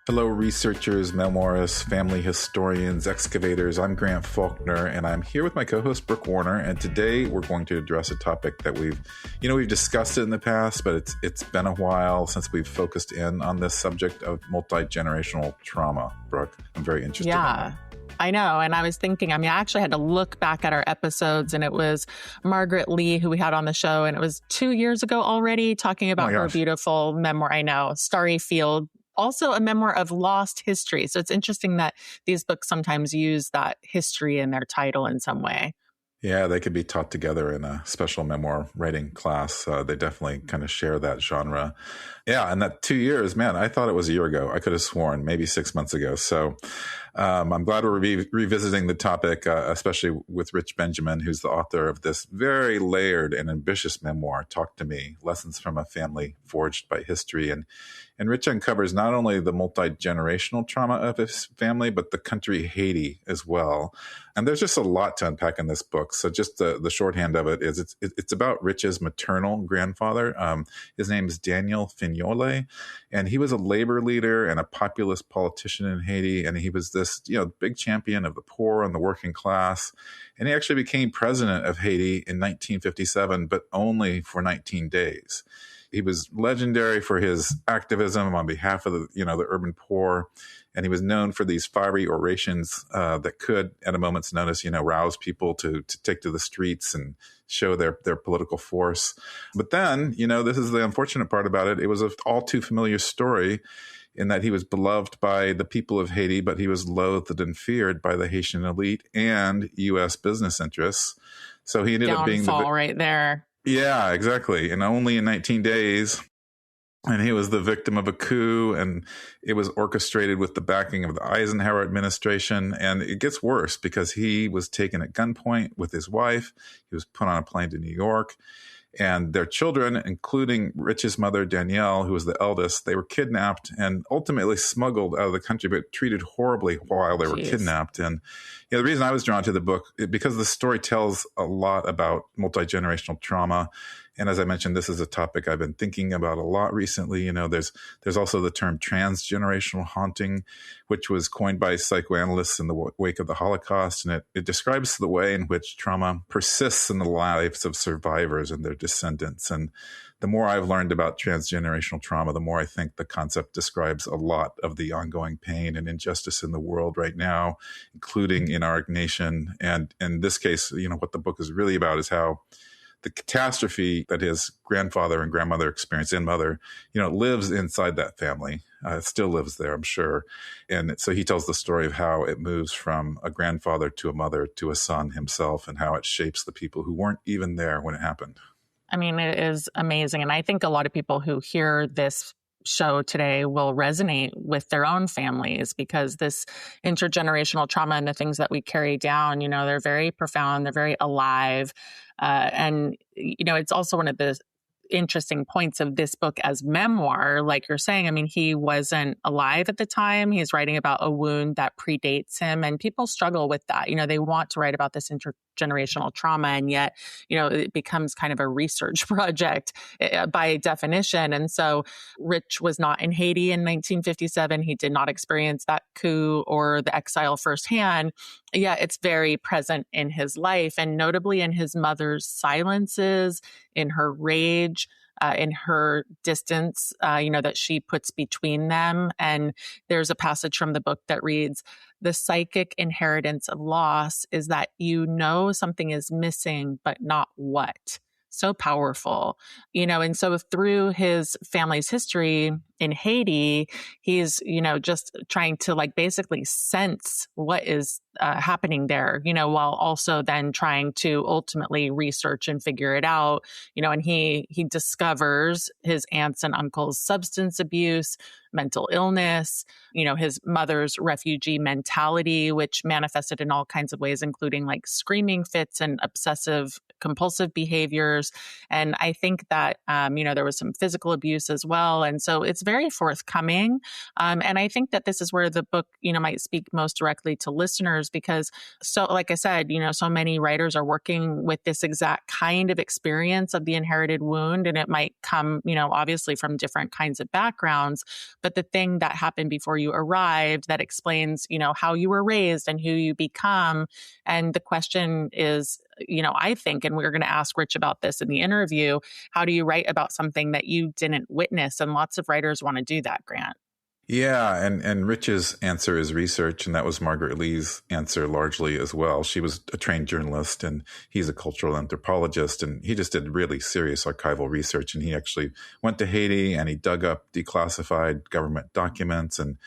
Hello, researchers, memoirists, family historians, excavators. I'm Grant Faulkner, and I'm here with my co-host, Brooke Warner. And today we're going to address a topic that we've discussed it in the past, but it's been a while since we've focused in on this subject of multi-generational trauma. Brooke, I'm very interested in that. I know. And I was thinking, I actually had to look back at our episodes, and it was Margaret Lee, who we had on the show, and it was 2 years ago already, talking about her beautiful memoir, I know, Starry Field. Also a memoir of lost history. So it's interesting that these books sometimes use that history in their title in some way. Yeah, they could be taught together in a special memoir writing class. They definitely kind of share that genre. Yeah, and that 2 years, man, I thought it was a year ago. I could have sworn maybe 6 months ago. So I'm glad we're revisiting the topic, especially with Rich Benjamin, who's the author of this very layered and ambitious memoir, Talk to Me, Lessons from a Family Forged by History. And Rich uncovers not only the multi-generational trauma of his family, but the country Haiti as well. And there's just a lot to unpack in this book. So just the shorthand of it is it's about Rich's maternal grandfather. His name is Daniel Fignole, and he was a labor leader and a populist politician in Haiti. And he was this, big champion of the poor and the working class. And he actually became president of Haiti in 1957, but only for 19 days. He was legendary for his activism on behalf of the urban poor, and he was known for these fiery orations that could, at a moment's notice, rouse people to take to the streets and show their political force. But then, this is the unfortunate part about it. It was an all too familiar story in that he was beloved by the people of Haiti, but he was loathed and feared by the Haitian elite and U.S. business interests. So he ended up being downfall right there. Yeah, exactly. And only in 19 days. And he was the victim of a coup, and it was orchestrated with the backing of the Eisenhower administration. And it gets worse because he was taken at gunpoint with his wife. He was put on a plane to New York. And their children, including Rich's mother, Danielle, who was the eldest, they were kidnapped and ultimately smuggled out of the country, but treated horribly while they were kidnapped. And the reason I was drawn to the book is because the story tells a lot about multi-generational trauma. And as I mentioned, this is a topic I've been thinking about a lot recently. There's also the term transgenerational haunting, which was coined by psychoanalysts in the wake of the Holocaust. And it describes the way in which trauma persists in the lives of survivors and their descendants. And the more I've learned about transgenerational trauma, the more I think the concept describes a lot of the ongoing pain and injustice in the world right now, including in our nation. And in this case, what the book is really about is how the catastrophe that his grandfather and grandmother experienced and mother, lives inside that family. It still lives there, I'm sure. And so he tells the story of how it moves from a grandfather to a mother to a son himself, and how it shapes the people who weren't even there when it happened. It is amazing. And I think a lot of people who hear this show today will resonate with their own families, because this intergenerational trauma and the things that we carry down, they're very profound, they're very alive. And it's also one of the interesting points of this book as memoir, like you're saying. He wasn't alive at the time. He's writing about a wound that predates him, and people struggle with that. They want to write about this intergenerational trauma, and yet, it becomes kind of a research project by definition. And so Rich was not in Haiti in 1957. He did not experience that coup or the exile firsthand. Yeah, it's very present in his life, and notably in his mother's silences, in her rage, in her distance, that she puts between them. And there's a passage from the book that reads, "The psychic inheritance of loss is that something is missing, but not what." So powerful, and so through his family's history in Haiti, he's, just trying to basically sense what is happening there, while also then trying to ultimately research and figure it out, and he discovers his aunts and uncles' substance abuse, mental illness, his mother's refugee mentality, which manifested in all kinds of ways, including screaming fits and obsessive compulsive behaviors. And I think that, there was some physical abuse as well. And so it's very forthcoming. And I think that this is where the book, might speak most directly to listeners because, so like I said, so many writers are working with this exact kind of experience of the inherited wound, and it might come, obviously from different kinds of backgrounds. But the thing that happened before you arrived that explains, how you were raised and who you become. And the question is, I think, and we're going to ask Rich about this in the interview, how do you write about something that you didn't witness? And lots of writers want to do that, Grant. Yeah, and Rich's answer is research, and that was Margaret Lee's answer largely as well. She was a trained journalist, and he's a cultural anthropologist, and he just did really serious archival research, and he actually went to Haiti, and he dug up declassified government documents, and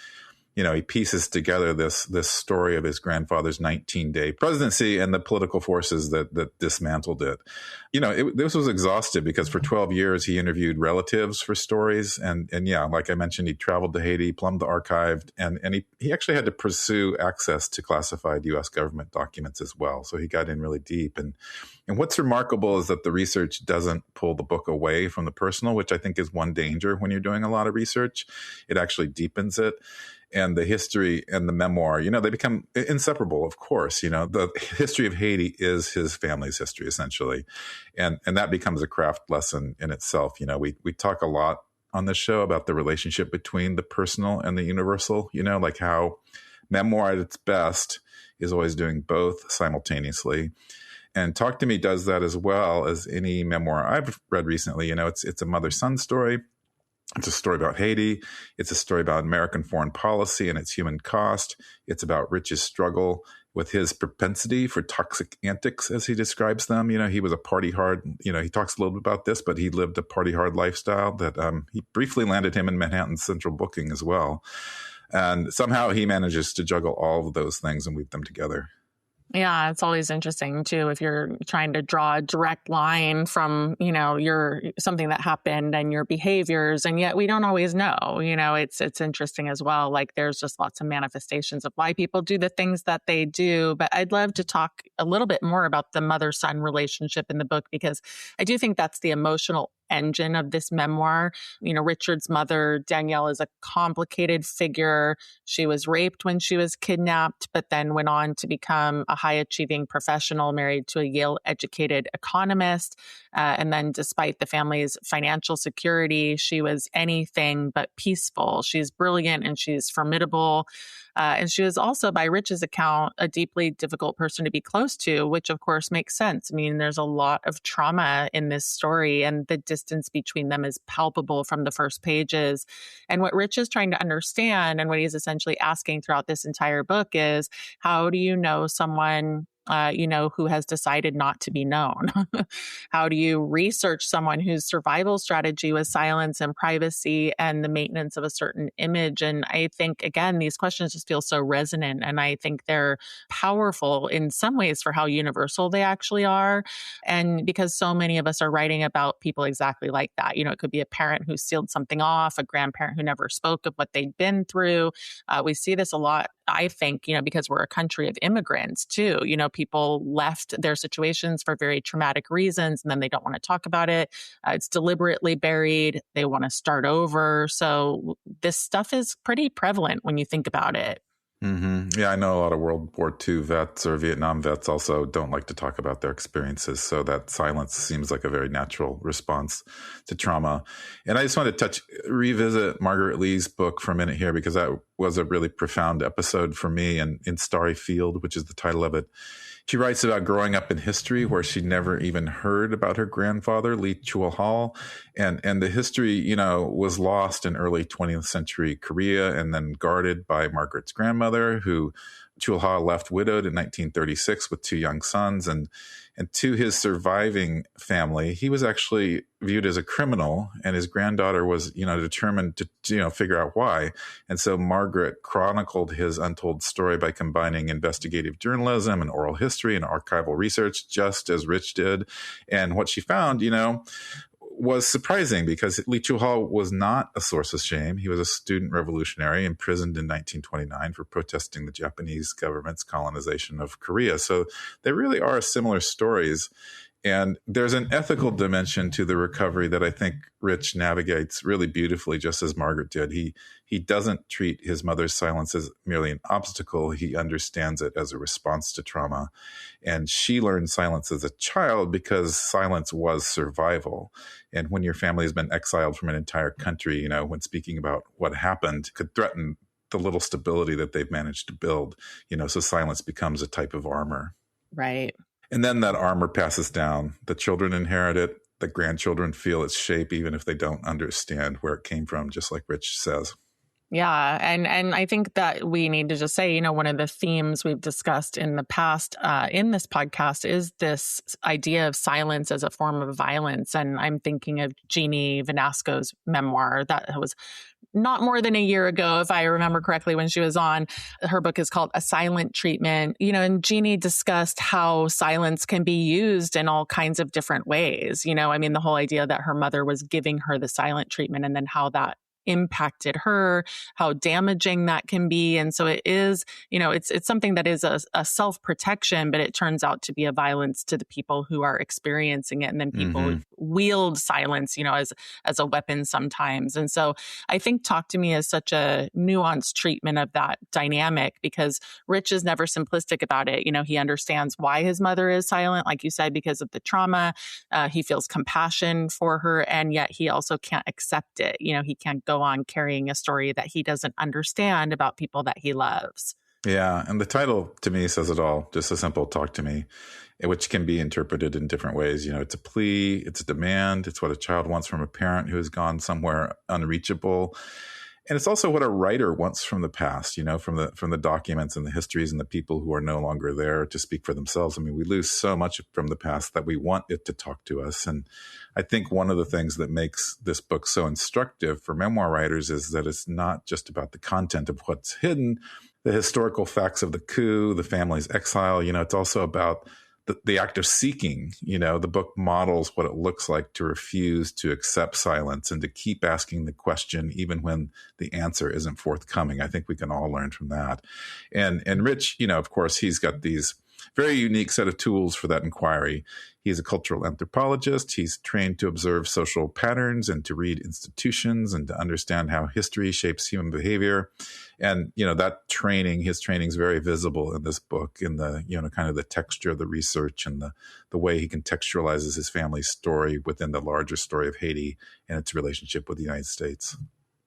he pieces together this story of his grandfather's 19-day presidency and the political forces that dismantled it. This was exhaustive because for 12 years he interviewed relatives for stories. And yeah, like I mentioned, he traveled to Haiti, plumbed the archive, and he actually had to pursue access to classified U.S. government documents as well. So he got in really deep. And what's remarkable is that the research doesn't pull the book away from the personal, which I think is one danger when you're doing a lot of research. It actually deepens it. And the history and the memoir, they become inseparable, of course. The history of Haiti is his family's history, essentially. And that becomes a craft lesson in itself. We talk a lot on this show about the relationship between the personal and the universal, like how memoir at its best is always doing both simultaneously. And Talk to Me does that as well as any memoir I've read recently. It's a mother-son story. It's a story about Haiti. It's a story about American foreign policy and its human cost. It's about Rich's struggle with his propensity for toxic antics, as he describes them. He was a party hard, he talks a little bit about this, but he lived a party hard lifestyle that he briefly landed him in Manhattan's central booking as well. And somehow he manages to juggle all of those things and weave them together. Yeah, it's always interesting too if you're trying to draw a direct line from, your something that happened and your behaviors, and yet we don't always know. It's interesting as well. Like there's just lots of manifestations of why people do the things that they do. But I'd love to talk a little bit more about the mother-son relationship in the book because I do think that's the emotional engine of this memoir. Richard's mother, Danielle, is a complicated figure. She was raped when she was kidnapped, but then went on to become a high-achieving professional, married to a Yale-educated economist. And then despite the family's financial security, she was anything but peaceful. She's brilliant and she's formidable. And she was also, by Rich's account, a deeply difficult person to be close to, which of course makes sense. I mean, there's a lot of trauma in this story, and the distance between them is palpable from the first pages. And what Rich is trying to understand, and what he's essentially asking throughout this entire book, is how do you know someone who has decided not to be known? How do you research someone whose survival strategy was silence and privacy and the maintenance of a certain image? And I think, again, these questions just feel so resonant. And I think they're powerful in some ways for how universal they actually are. And because so many of us are writing about people exactly like that. It could be a parent who sealed something off, a grandparent who never spoke of what they'd been through. We see this a lot, I think, because we're a country of immigrants too. People left their situations for very traumatic reasons, and then they don't want to talk about it. It's deliberately buried. They want to start over. So this stuff is pretty prevalent when you think about it. Mm-hmm. Yeah, I know a lot of World War II vets or Vietnam vets also don't like to talk about their experiences. So that silence seems like a very natural response to trauma. And I just want to revisit Margaret Lee's book for a minute here, because that was a really profound episode for me. And in Starry Field, which is the title of it, she writes about growing up in history where she'd never even heard about her grandfather, Lee Chul Hall. And the history, was lost in early 20th century Korea and then guarded by Margaret's grandmother, who Chul Hall left widowed in 1936 with two young sons. And to his surviving family, he was actually viewed as a criminal, and his granddaughter was, determined to, figure out why. And so Margaret chronicled his untold story by combining investigative journalism and oral history and archival research, just as Rich did. And what she found, was surprising, because Lee Chul Hall was not a source of shame. He was a student revolutionary imprisoned in 1929 for protesting the Japanese government's colonization of Korea. So they really are similar stories. And there's an ethical dimension to the recovery that I think Rich navigates really beautifully, just as Margaret did. He doesn't treat his mother's silence as merely an obstacle. He understands it as a response to trauma. And she learned silence as a child because silence was survival. And when your family has been exiled from an entire country, when speaking about what happened could threaten the little stability that they've managed to build, so silence becomes a type of armor. Right. And then that armor passes down. The children inherit it. The grandchildren feel its shape, even if they don't understand where it came from, just like Rich says. Yeah. And I think that we need to just say, one of the themes we've discussed in the past in this podcast is this idea of silence as a form of violence. And I'm thinking of Jeannie Vanasco's memoir that was not more than a year ago, if I remember correctly, when she was on. Her book is called A Silent Treatment, and Jeannie discussed how silence can be used in all kinds of different ways. The whole idea that her mother was giving her the silent treatment and then how that impacted her, how damaging that can be. And so it is, it's something that is a self-protection, but it turns out to be a violence to the people who are experiencing it. And then people wield silence, as a weapon sometimes. And so I think Talk to Me is such a nuanced treatment of that dynamic, because Rich is never simplistic about it. He understands why his mother is silent, like you said, because of the trauma. He feels compassion for her, and yet he also can't accept it. He can't go on carrying a story that he doesn't understand about people that he loves. Yeah. And the title to me says it all. Just a simple Talk to Me, which can be interpreted in different ways. It's a plea, it's a demand, it's what a child wants from a parent who has gone somewhere unreachable. And it's also what a writer wants from the past, from the documents and the histories and the people who are no longer there to speak for themselves. We lose so much from the past that we want it to talk to us. And I think one of the things that makes this book so instructive for memoir writers is that it's not just about the content of what's hidden, the historical facts of the coup, the family's exile. It's also about the act of seeking. The book models what it looks like to refuse to accept silence and to keep asking the question, even when the answer isn't forthcoming. I think we can all learn from that. And Rich, of course, he's got these very unique set of tools for that inquiry. He's a cultural anthropologist. He's trained to observe social patterns and to read institutions and to understand how history shapes human behavior. And, that training, his training is very visible in this book, in the, kind of the texture of the research and the way he contextualizes his family's story within the larger story of Haiti and its relationship with the United States.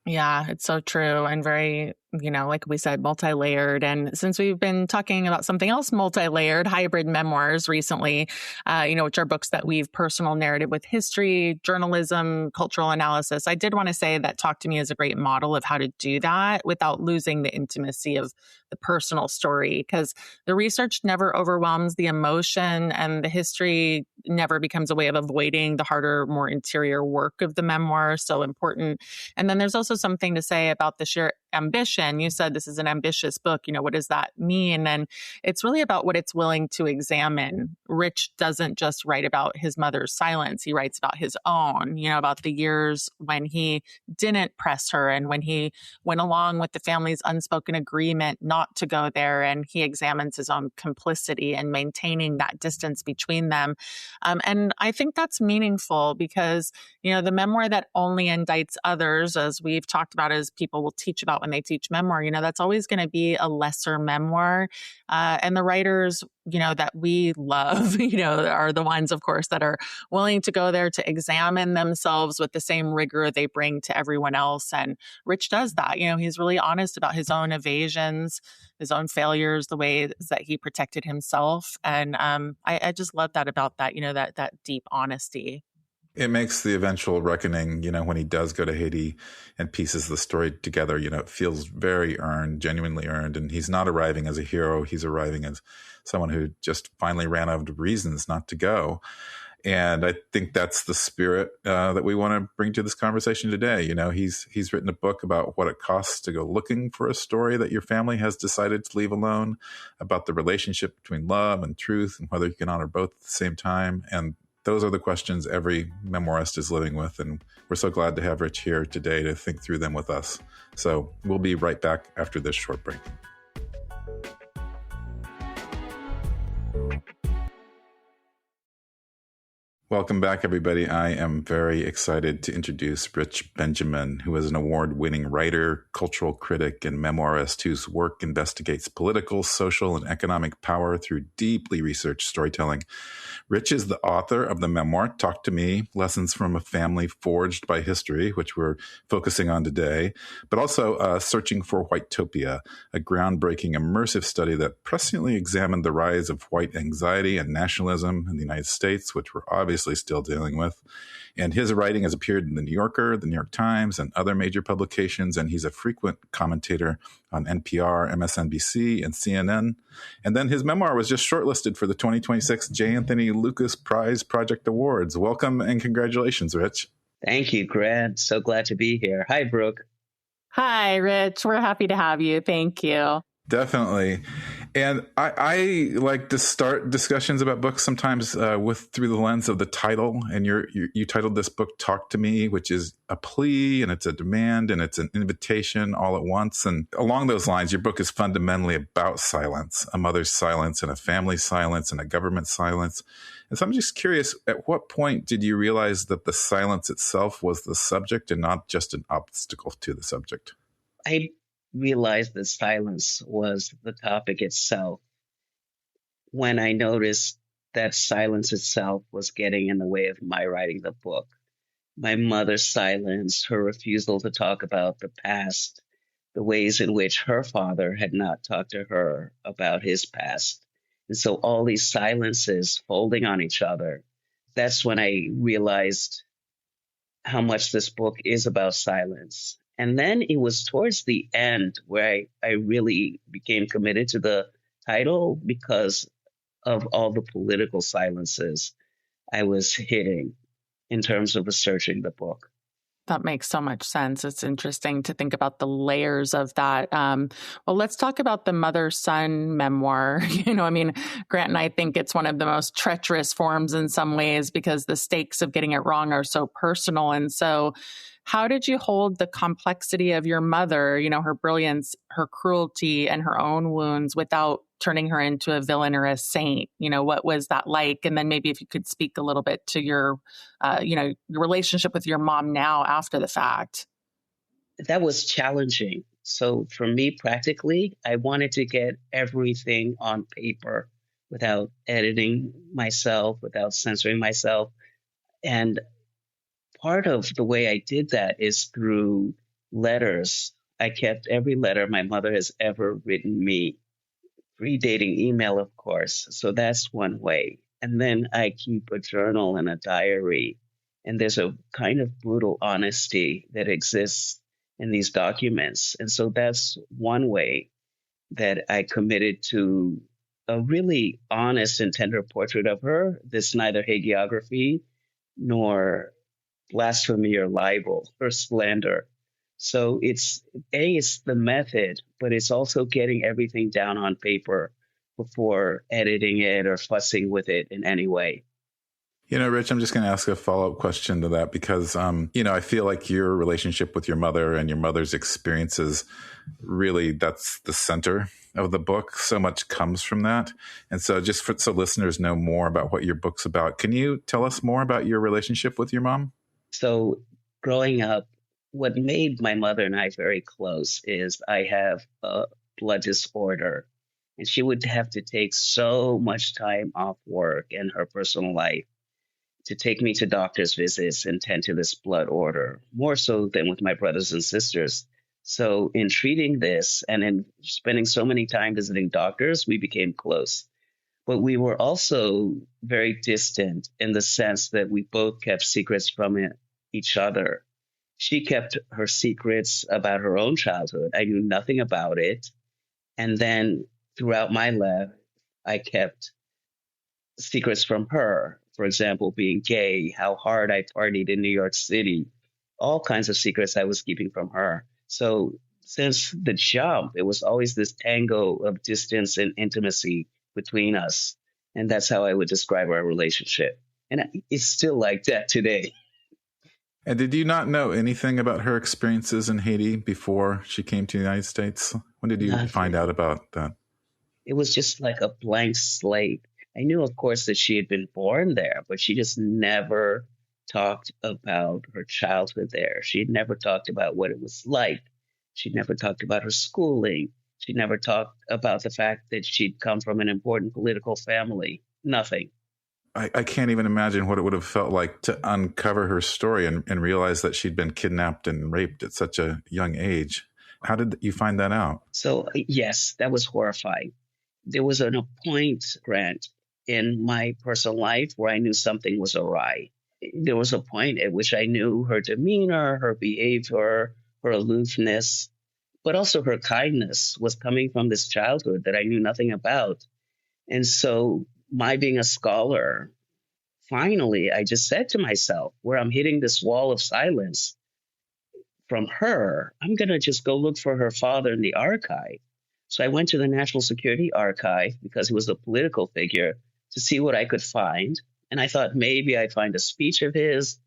Yeah, it's so true. And very, like we said, multi-layered. And since we've been talking about something else multi-layered, hybrid memoirs recently, which are books that weave personal narrative with history, journalism, cultural analysis, I did want to say that Talk to Me is a great model of how to do that without losing the intimacy of the personal story, because the research never overwhelms the emotion and the history never becomes a way of avoiding the harder, more interior work of the memoir. So important. And then there's also something to say about the sheer ambition. You said this is an ambitious book. What does that mean? And it's really about what it's willing to examine. Rich doesn't just write about his mother's silence. He writes about his own, about the years when he didn't press her and when he went along with the family's unspoken agreement not to go there. And he examines his own complicity and maintaining that distance between them. And I think that's meaningful because, the memoir that only indicts others, as we've talked about, as people will teach about when they teach memoir, that's always going to be a lesser memoir. And the writers, that we love, are the ones, of course, that are willing to go there to examine themselves with the same rigor they bring to everyone else. And Rich does that. He's really honest about his own evasions, his own failures, the ways that he protected himself. And I just love that about that, that deep honesty. It makes the eventual reckoning, when he does go to Haiti and pieces the story together, it feels very earned, genuinely earned. And he's not arriving as a hero. He's arriving as someone who just finally ran out of reasons not to go. And I think that's the spirit that we want to bring to this conversation today. He's written a book about what it costs to go looking for a story that your family has decided to leave alone, about the relationship between love and truth and whether you can honor both at the same time. And those are the questions every memoirist is living with. And we're so glad to have Rich here today to think through them with us. So we'll be right back after this short break. Welcome back, everybody. I am very excited to introduce Rich Benjamin, who is an award-winning writer, cultural critic, and memoirist whose work investigates political, social, and economic power through deeply researched storytelling. Rich is the author of the memoir, Talk to Me, Lessons from a Family Forged by History, which we're focusing on today, but also Searching for Whitopia, a groundbreaking immersive study that presciently examined the rise of white anxiety and nationalism in the United States, which we're obviously still dealing with. And his writing has appeared in The New Yorker, The New York Times, and other major publications, and he's a frequent commentator on NPR, MSNBC, and CNN. And then his memoir was just shortlisted for the 2026 J. Anthony Lukas Prize Project Awards. Welcome and congratulations, Rich. Thank you, Grant. So glad to be here. Hi, Brooke. Hi, Rich. We're happy to have you. Thank you. Definitely. And I like to start discussions about books sometimes through the lens of the title. And you titled this book Talk to Me, which is a plea and it's a demand and it's an invitation all at once. And along those lines, your book is fundamentally about silence, a mother's silence and a family's silence and a government silence. And so I'm just curious, at what point did you realize that the silence itself was the subject and not just an obstacle to the subject? I realized that silence was the topic itself when I noticed that silence itself was getting in the way of my writing the book. My mother's silence, her refusal to talk about the past, the ways in which her father had not talked to her about his past. And so all these silences folding on each other, that's when I realized how much this book is about silence. And then it was towards the end where I really became committed to the title because of all the political silences I was hitting in terms of researching the book. That makes so much sense. It's interesting to think about the layers of that. Well, let's talk about the mother-son memoir. Grant and I think it's one of the most treacherous forms in some ways because the stakes of getting it wrong are so personal. And so how did you hold the complexity of your mother, her brilliance, her cruelty, and her own wounds without turning her into a villain or a saint? What was that like? And then maybe if you could speak a little bit to your, your relationship with your mom now after the fact. That was challenging. So for me, practically, I wanted to get everything on paper without editing myself, without censoring myself. And part of the way I did that is through letters. I kept every letter my mother has ever written me, predating email, of course. So that's one way. And then I keep a journal and a diary. And there's a kind of brutal honesty that exists in these documents. And so that's one way that I committed to a really honest and tender portrait of her. This neither hagiography nor blasphemy or libel or slander. So it's the method, but it's also getting everything down on paper before editing it or fussing with it in any way. Rich, I'm just going to ask a follow-up question to that because, I feel like your relationship with your mother and your mother's experiences, really, that's the center of the book. So much comes from that. And so just so listeners know more about what your book's about, can you tell us more about your relationship with your mom? So growing up, what made my mother and I very close is I have a blood disorder, and she would have to take so much time off work and her personal life to take me to doctor's visits and tend to this blood order, more so than with my brothers and sisters. So in treating this and in spending so many time visiting doctors, we became close. But we were also very distant in the sense that we both kept secrets from each other. She kept her secrets about her own childhood. I knew nothing about it. And then throughout my life, I kept secrets from her. For example, being gay, how hard I partied in New York City, all kinds of secrets I was keeping from her. So since the jump, it was always this tango of distance and intimacy between us. And that's how I would describe our relationship. And it's still like that today. And did you not know anything about her experiences in Haiti before she came to the United States? When did you find out about that? It was just like a blank slate. I knew, of course, that she had been born there, but she just never talked about her childhood there. She had never talked about what it was like. She never talked about her schooling. She never talked about the fact that she'd come from an important political family. Nothing. I can't even imagine what it would have felt like to uncover her story and realize that she'd been kidnapped and raped at such a young age. How did you find that out? So, yes, that was horrifying. There was a point, Grant, in my personal life where I knew something was awry. There was a point at which I knew her demeanor, her behavior, her aloofness, but also her kindness was coming from this childhood that I knew nothing about. And so my being a scholar, finally, I just said to myself, where I'm hitting this wall of silence from her, I'm going to just go look for her father in the archive. So I went to the National Security Archive because he was a political figure to see what I could find. And I thought maybe I'd find a speech of his,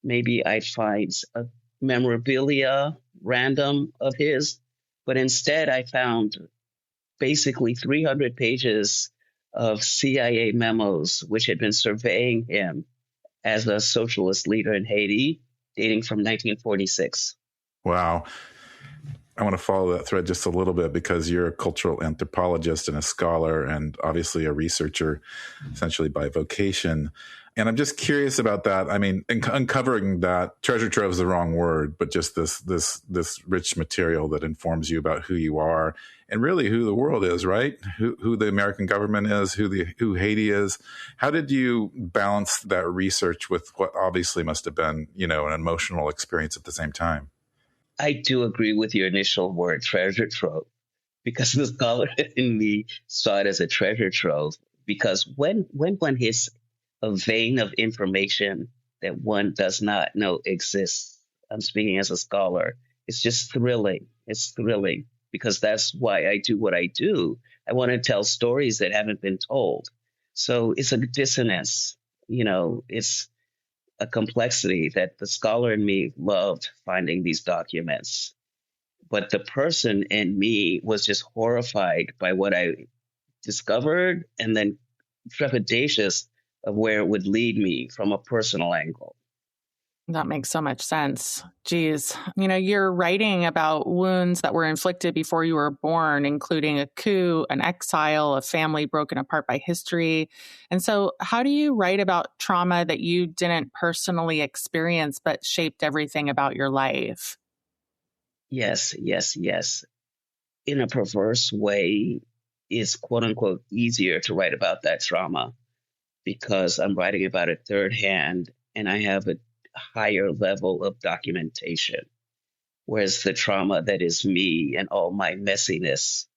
maybe I'd find a memorabilia random of his. But instead, I found basically 300 pages of CIA memos, which had been surveying him as a socialist leader in Haiti, dating from 1946. Wow. I want to follow that thread just a little bit because you're a cultural anthropologist and a scholar and obviously a researcher, essentially by vocation. And I'm just curious about that. I mean, uncovering that treasure trove is the wrong word, but just this rich material that informs you about who you are and really who the world is, right? Who the American government is, who Haiti is. How did you balance that research with what obviously must have been, an emotional experience at the same time? I do agree with your initial word, treasure trove, because the scholar in me saw it as a treasure trove. Because when one hits a vein of information that one does not know exists, I'm speaking as a scholar, it's just thrilling. It's thrilling because that's why I do what I do. I want to tell stories that haven't been told. So it's a dissonance, it's a complexity that the scholar in me loved finding these documents. But the person in me was just horrified by what I discovered and then trepidatious of where it would lead me from a personal angle. That makes so much sense. Geez. You're writing about wounds that were inflicted before you were born, including a coup, an exile, a family broken apart by history. And so how do you write about trauma that you didn't personally experience but shaped everything about your life? Yes. In a perverse way, it's quote unquote easier to write about that trauma because I'm writing about it third hand and I have a higher level of documentation. Whereas the trauma that is me and all my messiness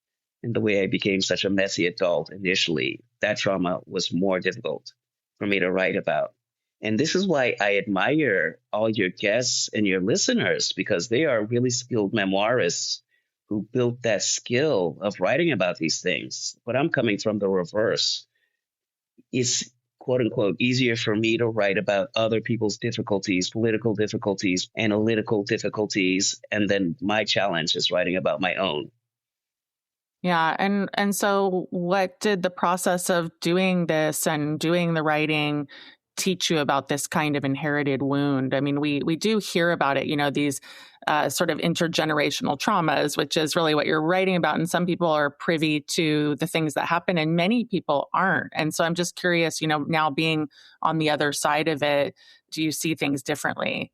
and the way I became such a messy adult initially, that trauma was more difficult for me to write about. And this is why I admire all your guests and your listeners, because they are really skilled memoirists who built that skill of writing about these things. But I'm coming from the reverse. It's quote unquote, easier for me to write about other people's difficulties, political difficulties, analytical difficulties. And then my challenge is writing about my own. Yeah. And so what did the process of doing this and doing the writing teach you about this kind of inherited wound? I mean, we do hear about it, these sort of intergenerational traumas, which is really what you're writing about. And some people are privy to the things that happen and many people aren't. And so I'm just curious, now being on the other side of it, do you see things differently?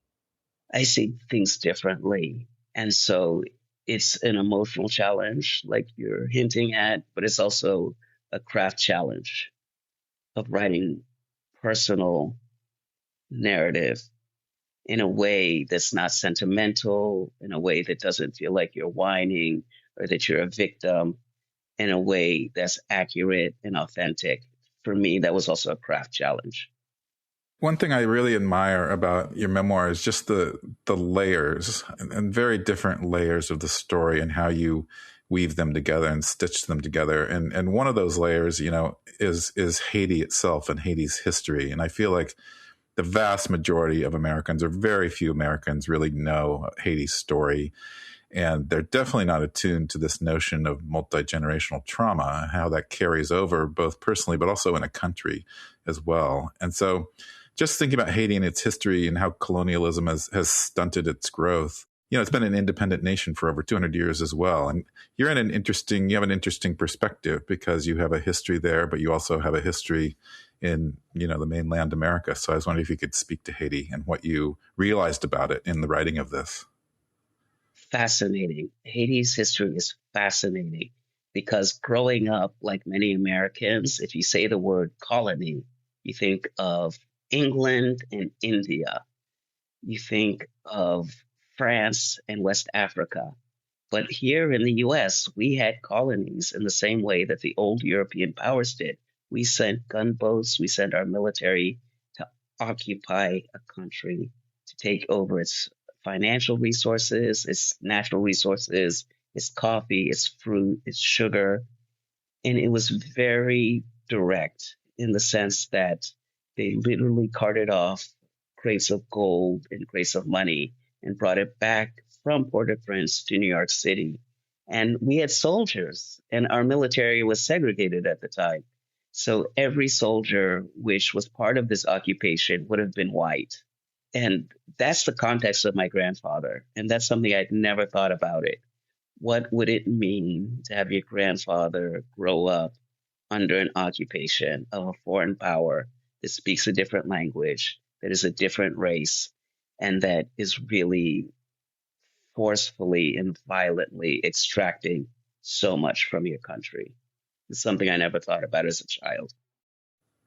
I see things differently. And so it's an emotional challenge, like you're hinting at, but it's also a craft challenge of writing personal narrative in a way that's not sentimental, in a way that doesn't feel like you're whining or that you're a victim, in a way that's accurate and authentic. For me, that was also a craft challenge. One thing I really admire about your memoir is just the layers and very different layers of the story and how you weave them together and stitch them together. And one of those layers, is Haiti itself and Haiti's history. And I feel like the vast majority of Americans, or very few Americans, really know Haiti's story. And they're definitely not attuned to this notion of multi-generational trauma and how that carries over both personally, but also in a country as well. And so just thinking about Haiti and its history and how colonialism has stunted its growth, it's been an independent nation for over 200 years as well. And you have an interesting perspective because you have a history there, but you also have a history in, the mainland America. So I was wondering if you could speak to Haiti and what you realized about it in the writing of this. Fascinating. Haiti's history is fascinating because growing up, like many Americans, if you say the word colony, you think of England and India. You think of France and West Africa. But here in the US, we had colonies in the same way that the old European powers did. We sent gunboats, we sent our military to occupy a country, to take over its financial resources, its natural resources, its coffee, its fruit, its sugar. And it was very direct in the sense that they literally carted off crates of gold and crates of money and brought it back from Port-au-Prince to New York City. And we had soldiers, and our military was segregated at the time. So every soldier which was part of this occupation would have been white. And that's the context of my grandfather. And that's something I'd never thought about it. What would it mean to have your grandfather grow up under an occupation of a foreign power that speaks a different language, that is a different race, and that is really forcefully and violently extracting so much from your country? It's something I never thought about as a child.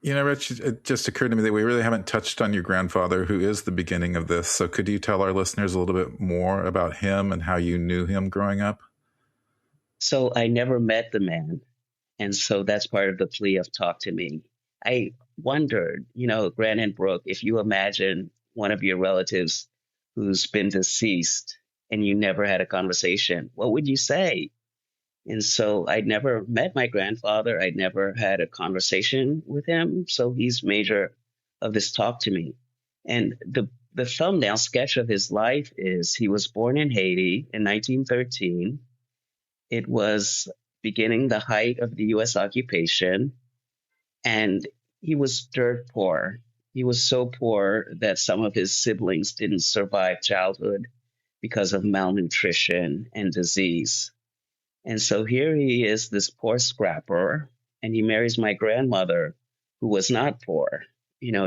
Rich, it just occurred to me that we really haven't touched on your grandfather, who is the beginning of this. So could you tell our listeners a little bit more about him and how you knew him growing up? So I never met the man. And so that's part of the plea of talk to me. I wondered, Gran and Brooke, if you imagine one of your relatives who's been deceased and you never had a conversation, what would you say? And so I'd never met my grandfather. I'd never had a conversation with him. So he's major of this talk to me. And the thumbnail sketch of his life is he was born in Haiti in 1913. It was beginning the height of the U.S. occupation. And he was dirt poor. He was so poor that some of his siblings didn't survive childhood because of malnutrition and disease. And so here he is, this poor scrapper, and he marries my grandmother, who was not poor.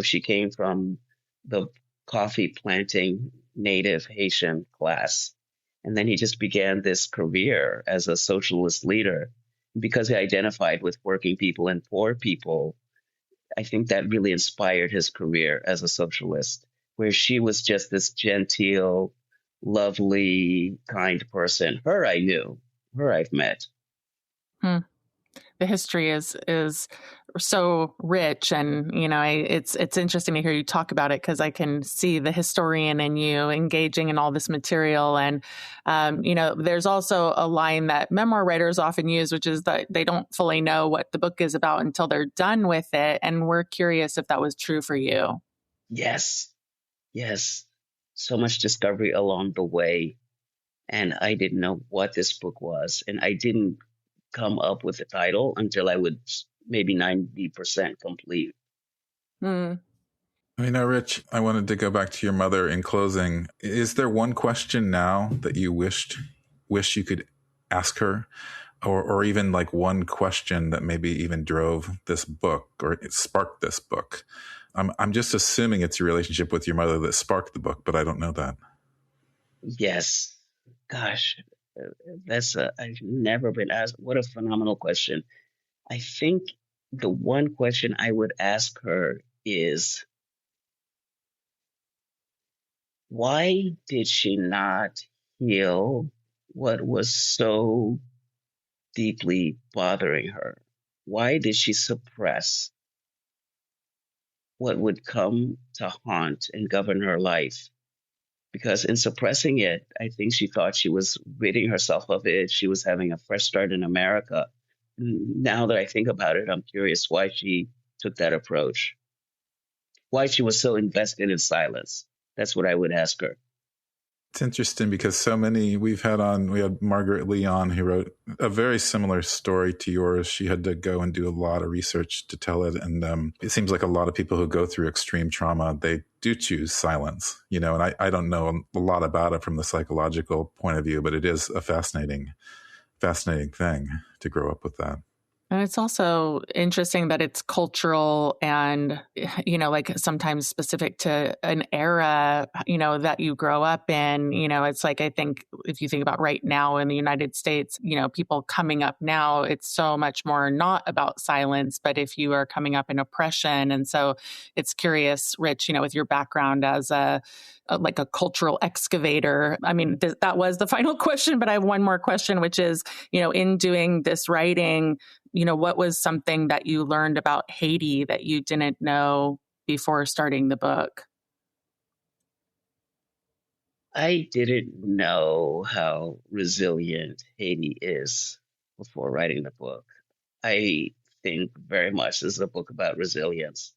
She came from the coffee planting native Haitian class. And then he just began this career as a socialist leader. Because he identified with working people and poor people, I think that really inspired his career as a socialist, where she was just this genteel, lovely, kind person. Her I knew. Her I've met. The history is so rich, and it's interesting to hear you talk about it because I can see the historian in you engaging in all this material. And there's also a line that memoir writers often use, which is that they don't fully know what the book is about until they're done with it. And we're curious if that was true for you. Yes. So much discovery along the way. And I didn't know what this book was. And I didn't come up with the title until I was maybe 90% complete. Rich, I wanted to go back to your mother in closing. Is there one question now that you wish you could ask her? Or even like one question that maybe even drove this book or it sparked this book? I'm just assuming it's your relationship with your mother that sparked the book, but I don't know that. Yes. Gosh, I've never been asked. What a phenomenal question. I think the one question I would ask her is, why did she not heal what was so deeply bothering her? Why did she suppress what would come to haunt and govern her life? Because in suppressing it, I think she thought she was ridding herself of it. She was having a fresh start in America. Now that I think about it, I'm curious why she took that approach. Why she was so invested in silence. That's what I would ask her. It's interesting because we had Margaret Lee on, who wrote a very similar story to yours. She had to go and do a lot of research to tell it. And it seems like a lot of people who go through extreme trauma, they do choose silence, and I don't know a lot about it from the psychological point of view, but it is a fascinating thing to grow up with that. And it's also interesting that it's cultural and, like sometimes specific to an era, that you grow up in. It's like, I think if you think about right now in the United States, people coming up now, it's so much more not about silence, but if you are coming up in oppression. And so it's curious, Rich, with your background as a cultural excavator. I mean, that was the final question, but I have one more question, which is, in doing this writing, what was something that you learned about Haiti that you didn't know before starting the book? I didn't know how resilient Haiti is before writing the book. I think very much this is a book about resilience,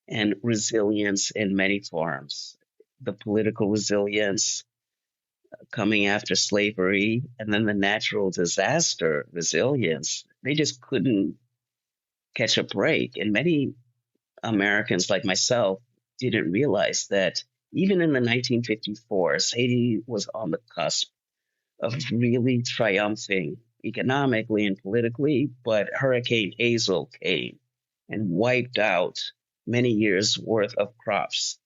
and resilience in many forms. The political resilience coming after slavery, and then the natural disaster resilience. They just couldn't catch a break. And many Americans like myself didn't realize that even in the 1954s, Haiti was on the cusp of really triumphing economically and politically, but Hurricane Hazel came and wiped out many years' worth of crops.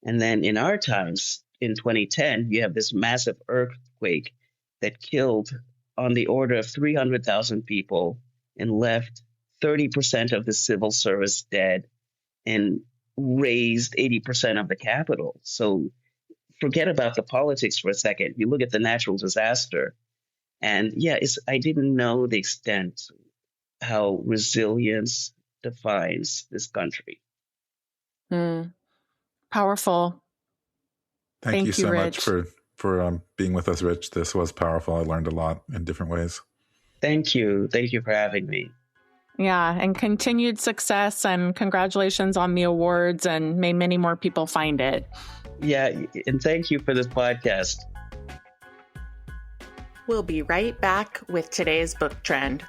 And then in our times, in 2010, you have this massive earthquake that killed on the order of 300,000 people and left 30% of the civil service dead and razed 80% of the capital. So forget about the politics for a second. You look at the natural disaster, and I didn't know the extent how resilience defines this country. Powerful. Thank you so Rich. Much for being with us, Rich. This was powerful. I learned a lot in different ways. Thank you. Thank you for having me. Yeah, and continued success, and congratulations on the awards, and may many more people find it. Yeah, and thank you for this podcast. We'll be right back with today's book trend.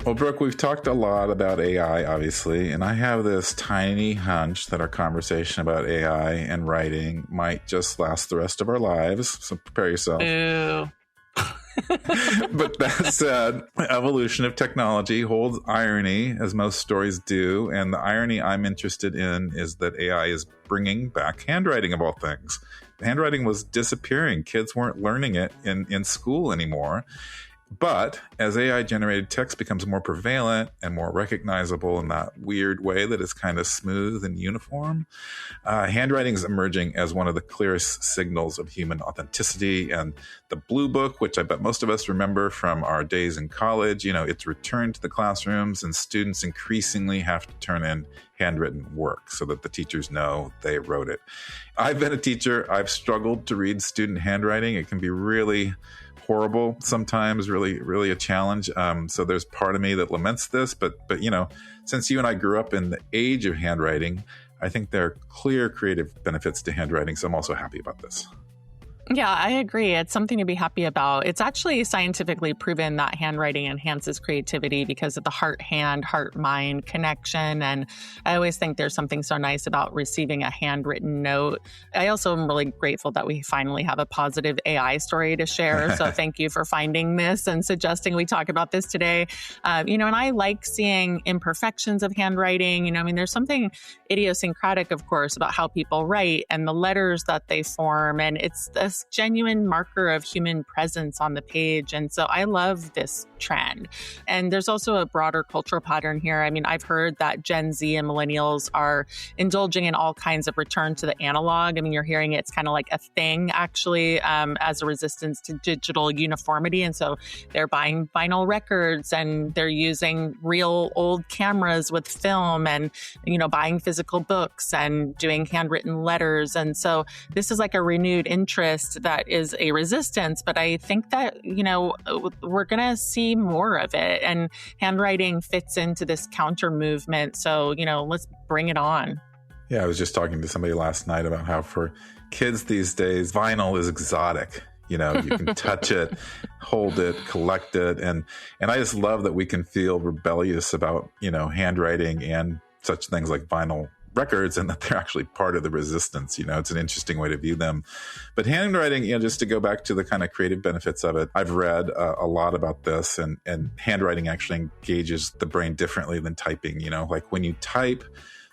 Well, Brooke, we've talked a lot about AI, obviously, and I have this tiny hunch that our conversation about AI and writing might just last the rest of our lives. So prepare yourself. Ew. But that said, evolution of technology holds irony, as most stories do. And the irony I'm interested in is that AI is bringing back handwriting, of all things. Handwriting was disappearing. Kids weren't learning it in school anymore. But as AI-generated text becomes more prevalent and more recognizable in that weird way that is kind of smooth and uniform, handwriting is emerging as one of the clearest signals of human authenticity. And the Blue Book, which I bet most of us remember from our days in college, it's returned to the classrooms, and students increasingly have to turn in handwritten work so that the teachers know they wrote it. I've been a teacher. I've struggled to read student handwriting. It can be really horrible sometimes, really, really a challenge. So there's part of me that laments this, but since you and I grew up in the age of handwriting, I think there are clear creative benefits to handwriting. So I'm also happy about this. Yeah, I agree. It's something to be happy about. It's actually scientifically proven that handwriting enhances creativity because of the heart-hand, heart-mind connection. And I always think there's something so nice about receiving a handwritten note. I also am really grateful that we finally have a positive AI story to share. So thank you for finding this and suggesting we talk about this today. And I like seeing imperfections of handwriting. There's something idiosyncratic, of course, about how people write and the letters that they form. And it's this genuine marker of human presence on the page. And so I love this trend. And there's also a broader cultural pattern here. I've heard that Gen Z and millennials are indulging in all kinds of return to the analog. You're hearing it's kind of like a thing, actually, as a resistance to digital uniformity. And so they're buying vinyl records and they're using real old cameras with film and, buying physical books and doing handwritten letters. And so this is like a renewed interest that is a resistance. But I think that, we're going to see see more of it. And handwriting fits into this counter movement. So, let's bring it on. Yeah, I was just talking to somebody last night about how for kids these days, vinyl is exotic. You can touch it, hold it, collect it. And I just love that we can feel rebellious about, handwriting and such things like vinyl records, and that they're actually part of the resistance. It's an interesting way to view them. But handwriting, just to go back to the kind of creative benefits of it, I've read a lot about this, and handwriting actually engages the brain differently than typing. Like when you type,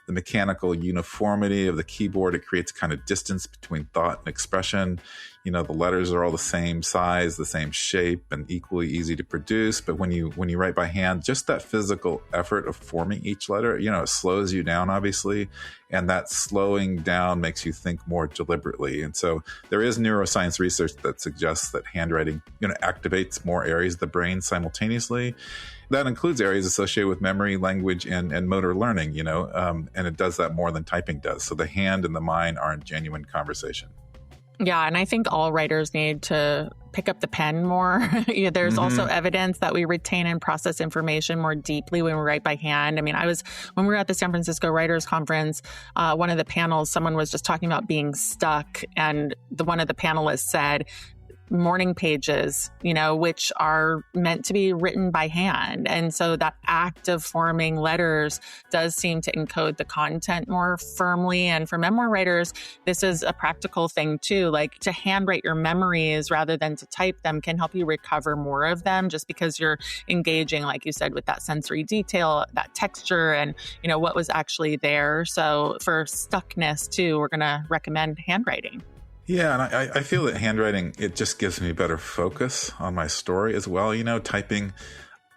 the mechanical uniformity of the keyboard, it creates a kind of distance between thought and expression. The letters are all the same size, the same shape, and equally easy to produce. But when you write by hand, just that physical effort of forming each letter, it slows you down, obviously. And that slowing down makes you think more deliberately. And so there is neuroscience research that suggests that handwriting, activates more areas of the brain simultaneously. That includes areas associated with memory, language, and motor learning, and it does that more than typing does. So the hand and the mind are in genuine conversation. Yeah, and I think all writers need to pick up the pen more. There's also evidence that we retain and process information more deeply when we write by hand. I mean, when we were at the San Francisco Writers Conference, one of the panels, someone was just talking about being stuck, and one of the panelists said, morning pages, which are meant to be written by hand. And so that act of forming letters does seem to encode the content more firmly. And for memoir writers, this is a practical thing too. Like to handwrite your memories rather than to type them can help you recover more of them, just because you're engaging, like you said, with that sensory detail, that texture, and what was actually there. So for stuckness too, we're going to recommend handwriting. Yeah, and I feel that handwriting, it just gives me better focus on my story as well. Typing,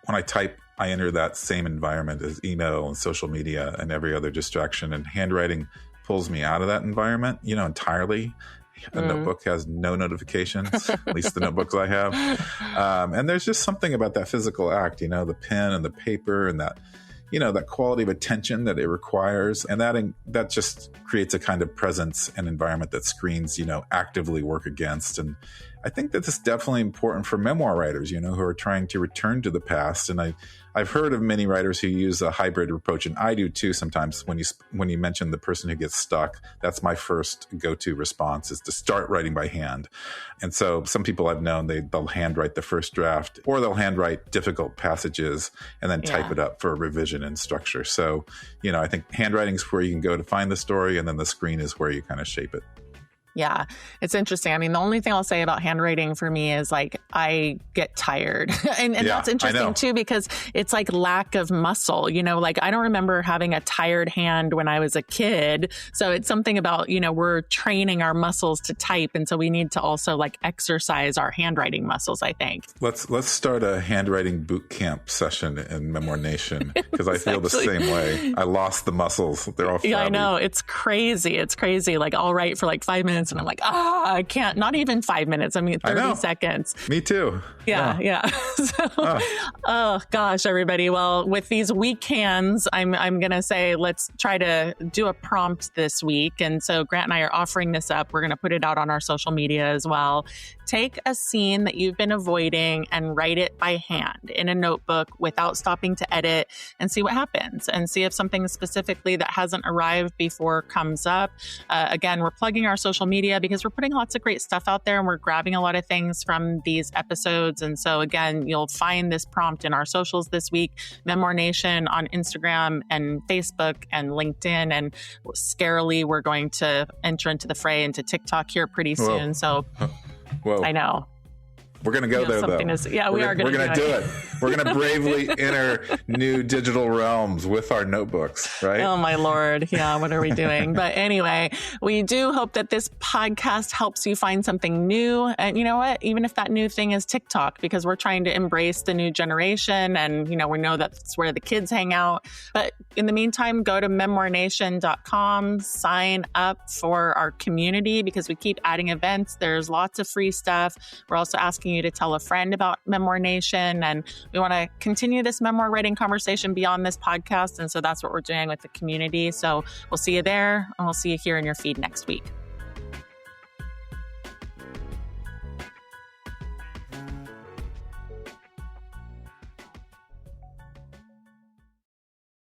when I type, I enter that same environment as email and social media and every other distraction. And handwriting pulls me out of that environment, entirely. A notebook has no notifications, at least the notebooks I have. And there's just something about that physical act, the pen and the paper and that, that quality of attention that it requires. And that just creates a kind of presence and environment that screens, actively work against. And I think that this is definitely important for memoir writers, who are trying to return to the past. And I've heard of many writers who use a hybrid approach, and I do too sometimes. When you mention the person who gets stuck, that's my first go-to response, is to start writing by hand. And so some people I've known, they'll handwrite the first draft, or they'll handwrite difficult passages and then type it up for revision and structure. So, I think handwriting is where you can go to find the story, and then the screen is where you kind of shape it. Yeah, it's interesting. I mean, the only thing I'll say about handwriting for me is like I get tired. and that's interesting too, because it's like lack of muscle, like I don't remember having a tired hand when I was a kid. So it's something about, we're training our muscles to type. And so we need to also like exercise our handwriting muscles, I think. Let's start a handwriting boot camp session in Memoir Nation, because I feel the same way. I lost the muscles. They're all flabby. Yeah, I know. It's crazy. It's crazy. Like I'll write for like 5 minutes and I'm like, I can't, not even 5 minutes. I mean, 30 seconds. Me too. Yeah. So, oh gosh, everybody. Well, with these weak hands, I'm going to say, let's try to do a prompt this week. And so Grant and I are offering this up. We're going to put it out on our social media as well. Take a scene that you've been avoiding and write it by hand in a notebook without stopping to edit, and see what happens, and see if something specifically that hasn't arrived before comes up. Again, we're plugging our social media because we're putting lots of great stuff out there, and we're grabbing a lot of things from these episodes. And so again, you'll find this prompt in our socials this week, Memoir Nation on Instagram and Facebook and LinkedIn. And scarily, we're going to enter into the fray into TikTok here pretty soon. So I know. We're going to go there, though. We are going to do it. We're going to bravely enter new digital realms with our notebooks, right? Oh, my Lord. Yeah, what are we doing? But anyway, we do hope that this podcast helps you find something new. And you know what? Even if that new thing is TikTok, because we're trying to embrace the new generation. And, we know that's where the kids hang out. But in the meantime, go to memoirnation.com, sign up for our community, because we keep adding events. There's lots of free stuff. We're also asking you to tell a friend about Memoir Nation, and we want to continue this memoir writing conversation beyond this podcast, and so that's what we're doing with the community. So we'll see you there, and we'll see you here in your feed next week.